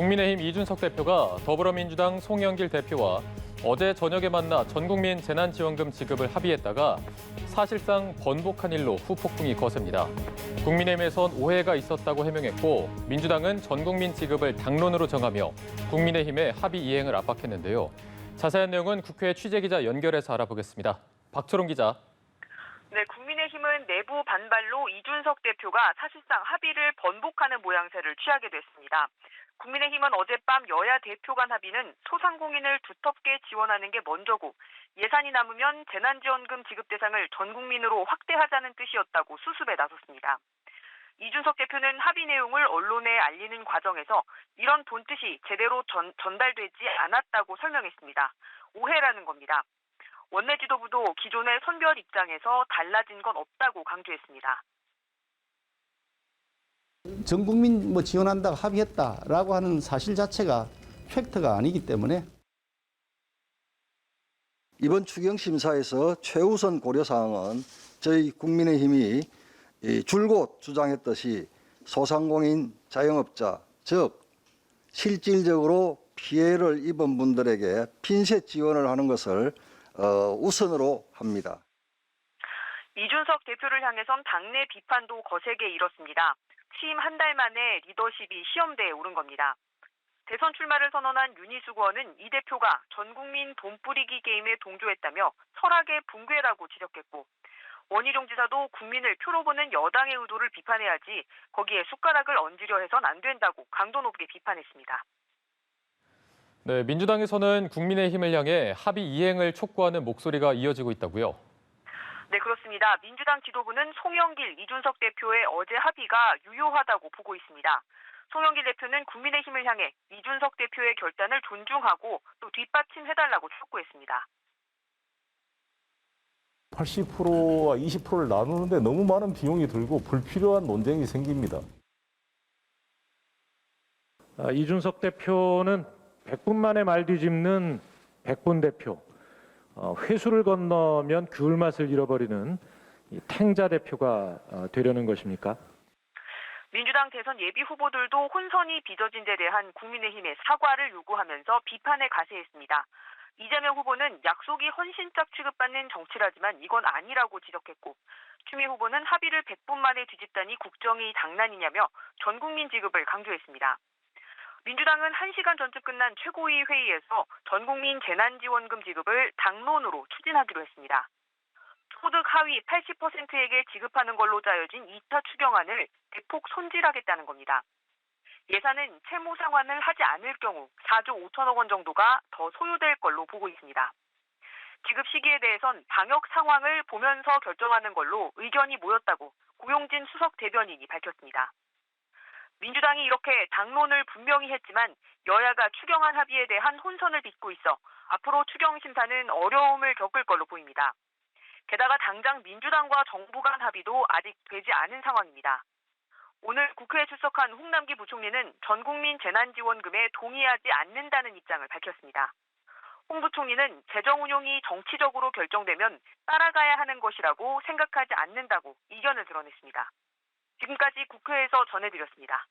국민의힘 이준석 대표가 더불어민주당 송영길 대표와 어제 저녁에 만나 전국민 재난지원금 지급을 합의했다가 사실상 번복한 일로 후폭풍이 거셉니다. 국민의힘에선 오해가 있었다고 해명했고 민주당은 전국민 지급을 당론으로 정하며 국민의힘의 합의 이행을 압박했는데요. 자세한 내용은 국회 취재기자 연결해서 알아보겠습니다. 박초롱 기자. 네, 국민의힘은 내부 반발로 이준석 대표가 사실상 합의를 번복하는 모양새를 취하게 됐습니다. 국민의힘은 어젯밤 여야 대표 간 합의는 소상공인을 두텁게 지원하는 게 먼저고 예산이 남으면 재난지원금 지급 대상을 전 국민으로 확대하자는 뜻이었다고 수습에 나섰습니다. 이준석 대표는 합의 내용을 언론에 알리는 과정에서 이런 본뜻이 제대로 전달되지 않았다고 설명했습니다. 오해라는 겁니다. 원내 지도부도 기존의 선별 입장에서 달라진 건 없다고 강조했습니다. 전 국민 지원한다고 합의했다라고 하는 사실 자체가 팩트가 아니기 때문에 이번 추경 심사에서 최우선 고려 사항은 저희 국민의힘이 줄곧 주장했듯이 소상공인 자영업자, 즉 실질적으로 피해를 입은 분들에게 핀셋 지원을 하는 것을 우선으로 합니다. 이준석 대표를 향해선 당내 비판도 거세게 일었습니다. 취임 한 달 만에 리더십이 시험대에 오른 겁니다. 대선 출마를 선언한 윤희숙 의원은 이 대표가 전국민 돈 뿌리기 게임에 동조했다며 철학의 붕괴라고 지적했고 원희룡 지사도 국민을 표로 보는 여당의 의도를 비판해야지 거기에 숟가락을 얹으려 해선 안 된다고 강도 높게 비판했습니다. 네, 민주당에서는 국민의힘을 향해 합의 이행을 촉구하는 목소리가 이어지고 있다고요. 네, 그렇습니다. 민주당 지도부는 송영길, 이준석 대표의 어제 합의가 유효하다고 보고 있습니다. 송영길 대표는 국민의힘을 향해 이준석 대표의 결단을 존중하고 또 뒷받침해달라고 촉구했습니다. 80%와 20%를 나누는데 너무 많은 비용이 들고 불필요한 논쟁이 생깁니다. 이준석 대표는 100분 만에 말 뒤집는 100분 대표, 회수를 건너면 귤 맛을 잃어버리는 탱자 대표가 되려는 것입니까? 민주당 대선 예비 후보들도 혼선이 빚어진 데 대한 국민의힘의 사과를 요구하면서 비판에 가세했습니다. 이재명 후보는 약속이 헌신짝 취급받는 정치라지만 이건 아니라고 지적했고 추미애 후보는 합의를 100분 만에 뒤집다니 국정이 장난이냐며 전 국민 지급을 강조했습니다. 민주당은 1시간 전쯤 끝난 최고위 회의에서 전 국민 재난지원금 지급을 당론으로 추진하기로 했습니다. 소득 하위 80%에게 지급하는 걸로 짜여진 2차 추경안을 대폭 손질하겠다는 겁니다. 예산은 채무 상환을 하지 않을 경우 4조 5천억 원 정도가 더 소요될 걸로 보고 있습니다. 지급 시기에 대해선 방역 상황을 보면서 결정하는 걸로 의견이 모였다고 고용진 수석 대변인이 밝혔습니다. 민주당이 이렇게 당론을 분명히 했지만 여야가 추경안 합의에 대한 혼선을 빚고 있어 앞으로 추경 심사는 어려움을 겪을 걸로 보입니다. 게다가 당장 민주당과 정부 간 합의도 아직 되지 않은 상황입니다. 오늘 국회에 출석한 홍남기 부총리는 전국민 재난지원금에 동의하지 않는다는 입장을 밝혔습니다. 홍 부총리는 재정 운용이 정치적으로 결정되면 따라가야 하는 것이라고 생각하지 않는다고 이견을 드러냈습니다. 지금까지 국회에서 전해드렸습니다.